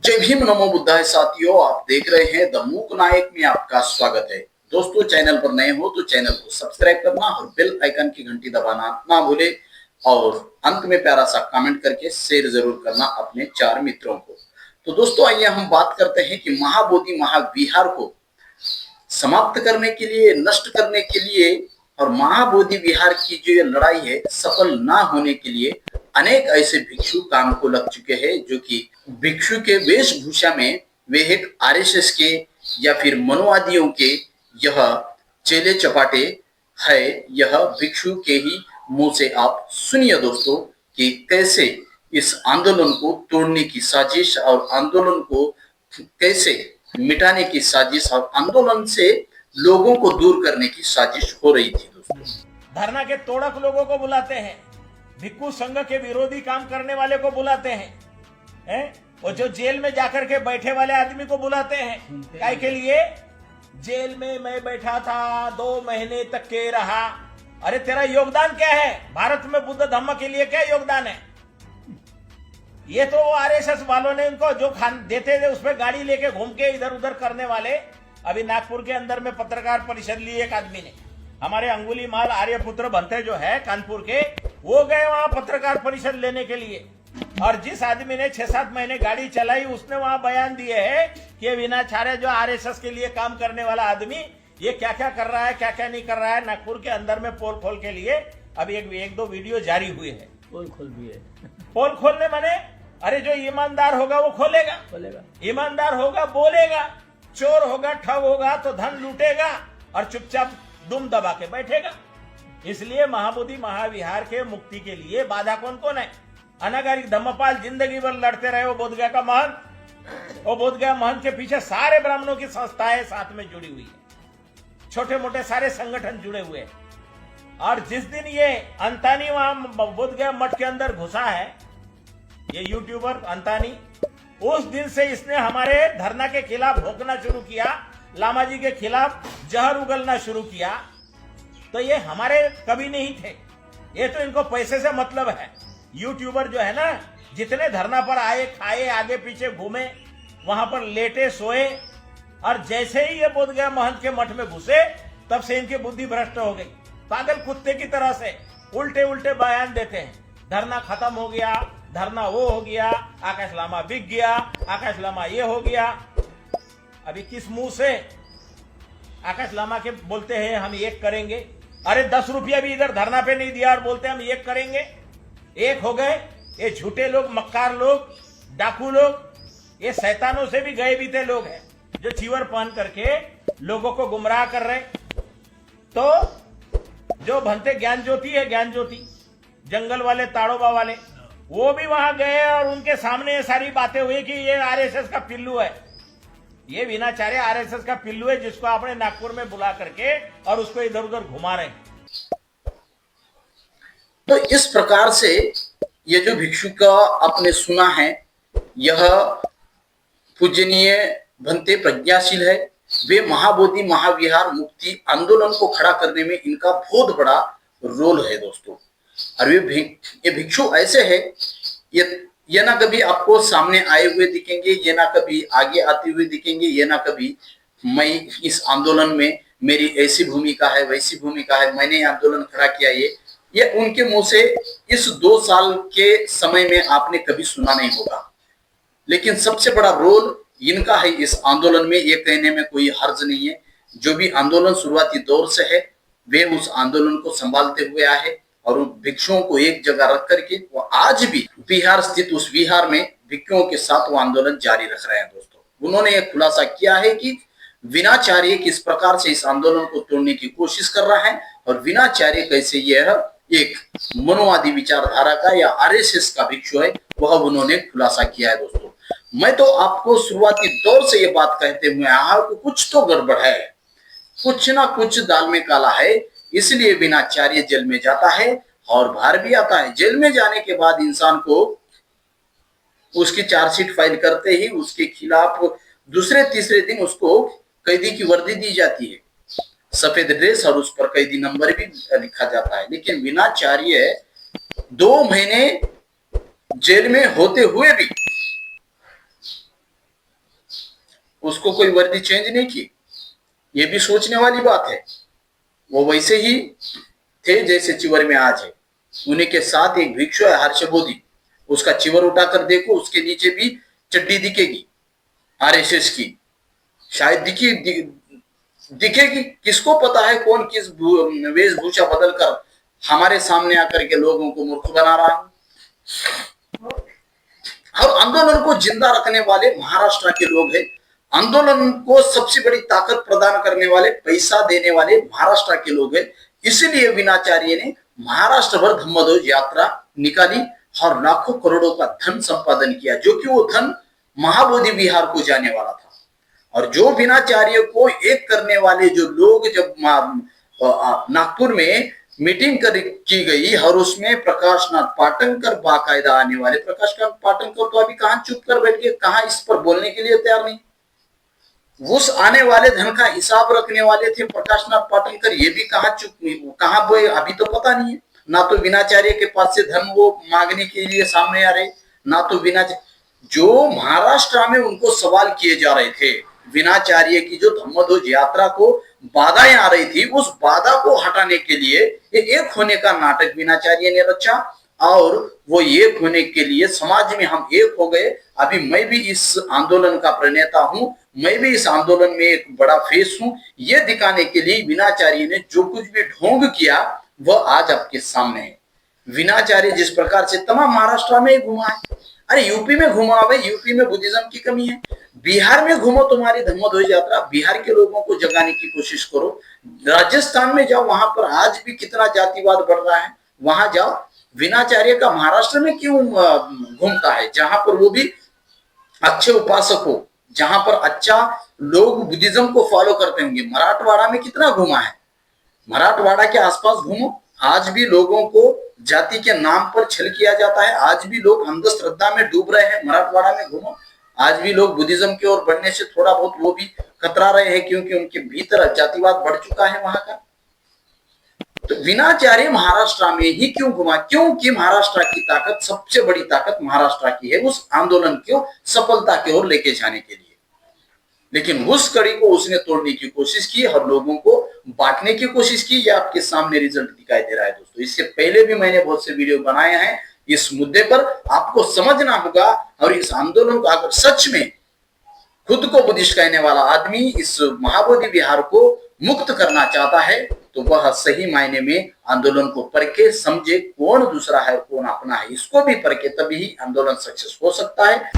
जय भीम नमो बुद्धाय साथियों, आप देख रहे हैं द मूक नायक में आपका स्वागत है। दोस्तों, चैनल पर नए हो तो चैनल को सब्सक्राइब करना और बेल आइकन की घंटी दबाना ना भूले और अंत में प्यारा सा कमेंट करके शेयर जरूर करना अपने 4 मित्रों को। तो दोस्तों, आइए हम बात करते हैं कि महाबोधि महाविहार को समाप्त करने के लिए, नष्ट करने के लिए और महाबोधि विहार की जो ये लड़ाई है सफल ना होने के लिए अनेक ऐसे भिक्षु काम को लग चुके हैं, जो कि भिक्षु के वेशभूषा में वे एक आरएसएस के या फिर मनुवादियों के यह चेले चपाटे है। यह भिक्षु के ही मुंह से आप सुनिए दोस्तों कि कैसे इस आंदोलन को तोड़ने की साजिश और आंदोलन को कैसे मिटाने की साजिश और आंदोलन से लोगों को दूर करने की साजिश हो रही थी। दोस्तों, धरना के तोड़क लोगों को बुलाते हैं, भिक्षु संघ के विरोधी काम करने वाले को बुलाते हैं, और जो जेल में जाकर के बैठे वाले आदमी को बुलाते हैं। काय के लिए? जेल में मैं बैठा था, 2 महीने तक के रहा। अरे तेरा योगदान क्या है? भारत में बुद्ध धम्म के लिए क्या योगदान है? ये तो आरएसएस वालों ने इनको जो खान देते थे उसमें गाड़ी लेके घूम के इधर उधर करने वाले। अभी नागपुर के अंदर में पत्रकार परिषद ली एक आदमी ने, हमारे अंगुली माल आर्यपुत्र बनते जो है कानपुर के, वो गए वहां पत्रकार परिषद लेने के लिए। और जिस आदमी ने 6-7 महीने गाड़ी चलाई उसने वहां बयान दिए है कि विनाचार्य जो आरएसएस के लिए काम करने वाला आदमी ये क्या क्या कर रहा है, क्या क्या नहीं कर रहा है। नागपुर के अंदर में पोल खोल के लिए अभी एक दो वीडियो जारी हुए हैं। पोल खोल भी है। पोल खोलने माने, अरे जो ईमानदार होगा वो खोलेगा, ईमानदार होगा बोलेगा, चोर होगा ठग होगा तो धन लूटेगा और चुपचाप दुम दबा के बैठेगा। इसलिए महाबोधि महाविहार के मुक्ति के लिए बाधा कौन कौन है? अनागारिक धम्मपाल जिंदगी भर लड़ते रहे, वो बोधगया का महंत, वो बोधगया महंत के पीछे सारे ब्राह्मणों की संस्थाएं साथ में जुड़ी हुई है, छोटे मोटे सारे संगठन जुड़े हुए हैं। और जिस दिन ये अंतानी वहां बोधगया मठ के अंदर घुसा है, ये यूट्यूबर अंतानी, उस दिन से इसने हमारे धरना के खिलाफ भोंकना शुरू किया, लामा जी के खिलाफ जहर उगलना शुरू किया। तो ये हमारे कभी नहीं थे, ये तो इनको पैसे से मतलब है। यूट्यूबर जो है ना, जितने धरना पर आए, खाए, आगे पीछे घूमे, वहां पर लेटे सोए, और जैसे ही ये बोधगया महंत के मठ में घुसे तब से इनकी बुद्धि भ्रष्ट हो गई। पागल कुत्ते की तरह से उल्टे उल्टे बयान देते हैं। धरना खत्म हो गया, धरना वो हो गया, आकाश लामा बिक गया, आकाश लामा ये हो गया। अभी किस मुंह से आकाश लामा के बोलते हैं हम एक करेंगे? अरे 10 रुपया भी इधर धरना पे नहीं दिया और बोलते हम एक करेंगे। एक हो गए ये झूठे लोग, मक्कार लोग, डाकू लोग, ये शैतानों से भी गए बीते लोग हैं जो चीवर पहन करके लोगों को गुमराह कर रहे। तो जो भंते ज्ञान ज्योति है, ज्ञान ज्योति जंगल वाले, ताड़ोबा वाले, वो भी वहां गए और उनके सामने ये सारी बातें हुई कि ये आरएसएस का पिल्लू है, ये विनाचार्य आरएसएस का पिल्लू है, जिसको आपने नागपुर में बुला करके और उसको इधर उधर घुमा रहे हैं। तो इस प्रकार से ये जो भिक्षु का आपने सुना है, यह पूजनीय भंते प्रज्ञाशील है। वे महाबोधि महाविहार मुक्ति आंदोलन को खड़ा करने में इनका बहुत बड़ा रोल है दोस्तों। और ये भिक्षु ऐसे है, ये ना कभी आपको सामने आए हुए दिखेंगे, ये ना कभी आगे आते हुए दिखेंगे, ये ना कभी मैं इस आंदोलन में मेरी ऐसी भूमिका है, वैसी भूमिका है, मैंने आंदोलन खड़ा किया। ये उनके मुंह से इस 2 साल के समय में आपने कभी सुना नहीं होगा। लेकिन सबसे बड़ा रोल इनका है इस आंदोलन में, ये कहने में कोई हर्ज नहीं है। जो भी आंदोलन शुरुआती दौर से है, वे उस आंदोलन को संभालते हुए आए और उन भिक्षुओं को एक जगह रख करके वो आज भी बिहार स्थित उस विहार में भिक्षुओं के साथ वो आंदोलन जारी रख रहे हैं। दोस्तों, उन्होंने एक खुलासा किया है कि विनाचार्य किस प्रकार से इस आंदोलन को तोड़ने की कोशिश कर रहा है और विनाचार्य कैसे यह एक मनुवादी विचारधारा का या आरएसएस का भिक्षु है, वह उन्होंने खुलासा किया है। दोस्तों, मैं तो आपको शुरुआती दौर से ये बात कहते हुए आया हूं कि कुछ तो गड़बड़ है, कुछ ना कुछ दाल में काला है। इसलिए विनाचार्य जेल में जाता है और बाहर भी आता है। जेल में जाने के बाद इंसान को उसकी चार्जशीट फाइल करते ही उसके खिलाफ दूसरे तीसरे दिन उसको कैदी की वर्दी दी जाती है, सफेद ड्रेस, और उस पर कैदी नंबर भी लिखा जाता है। लेकिन विनाचार्य 2 महीने जेल में होते हुए भी उसको कोई वर्दी चेंज नहीं की। ये भी सोचने वाली बात है। वो वैसे ही थे जैसे चिवर में आज है। उन्हीं के साथ एक भिक्षु है हर्ष बोधी, उसका चिवर उठाकर देखो, उसके नीचे भी चड्डी दिखेगी आरएसएस की, शायद दिखेगी। किसको पता है कौन किस वेशभूषा बदलकर हमारे सामने आकर के लोगों को मूर्ख बना रहा है। और आंदोलन को जिंदा रखने वाले महाराष्ट्र के लोग हैं। आंदोलन को सबसे बड़ी ताकत प्रदान करने वाले, पैसा देने वाले महाराष्ट्र के लोग हैं। इसलिए विनाचार्य ने महाराष्ट्र भर धम्मध्वज यात्रा निकाली और लाखों करोड़ों का धन संपादन किया, जो कि वो धन महाबोधि विहार को जाने वाला था। और जो विनाचार्य को एक करने वाले जो लोग, जब नागपुर में मीटिंग की गई और उसमें प्रकाश नाथ पाटनकर बाकायदा आने वाले, प्रकाश नाथ पाटनकर तो अभी कहां चुप कर बैठ गए, कहां इस पर बोलने के लिए तैयार नहीं। उस आने वाले धन का हिसाब रखने वाले थे प्रकाश नाथ पाटनकर, ये भी कहां चुप, कहां बोए अभी तो पता नहीं है। ना तो विनाचार्य के पास से धन वो मांगने के लिए सामने आ रहे, ना तो जो महाराष्ट्र में उनको सवाल किए जा रहे थे, विनाचार्य की जो धम्मध्वज यात्रा को बाधाएं आ रही थी, उस बाधा को हटाने के लिए एक होने का नाटक विनाचार्य ने रचा। और वो एक होने के लिए समाज में हम एक हो गए। अभी मैं भी इस आंदोलन का प्रणेता हूं, मैं भी इस आंदोलन में एक बड़ा फेस हूं, ये दिखाने के लिए विनाचार्य ने जो कुछ भी ढोंग किया वह आज आपके सामने है। विनाचार्य जिस प्रकार से तमाम महाराष्ट्र में घुमा है, अरे यूपी में घुमा हुआ, यूपी में बुद्धिज्म की कमी है, बिहार में घूमो, तुम्हारी धम्मध्वज यात्रा, बिहार के लोगों को जगाने की कोशिश करो। राजस्थान में जाओ, वहां पर आज भी कितना जातिवाद बढ़ रहा है, वहां जाओ। विनाचार्य का महाराष्ट्र में क्यों घूमता है, जहां पर वो भी अच्छे उपासक हो, जहां पर अच्छा लोग बुद्धिज्म को फॉलो करते होंगे। मराठवाड़ा में कितना घुमा है, मराठवाड़ा के आसपास घूमो, आज भी लोगों को जाति के नाम पर छल किया जाता है, आज भी लोग अंधश्रद्धा में डूब रहे हैं। मराठवाड़ा में घूमो, आज भी लोग बुद्धिज्म की ओर बढ़ने से थोड़ा बहुत वो भी कतरा रहे हैं, क्योंकि उनके भीतर जातिवाद बढ़ चुका है वहां का। तो विनाचार्य महाराष्ट्र में ही क्यों घुमा, क्योंकि महाराष्ट्र की ताकत, सबसे बड़ी ताकत महाराष्ट्र की है उस आंदोलन को सफलता की ओर लेके जाने के लिए। लेकिन उस कड़ी को उसने तोड़ने की कोशिश की और लोगों को बांटने की कोशिश की। ये आपके सामने रिजल्ट दिखाई दे रहा है दोस्तों। इससे पहले भी मैंने बहुत से वीडियो बनाए हैं इस मुद्दे पर, आपको समझना होगा। और इस आंदोलन को अगर सच में खुद को बुद्धिस्ट कहने वाला आदमी इस महाबोधि विहार को मुक्त करना चाहता है, तो वह सही मायने में आंदोलन को परखे समझे, कौन दूसरा है कौन अपना है, इसको भी परखे, तभी आंदोलन सक्सेस हो सकता है।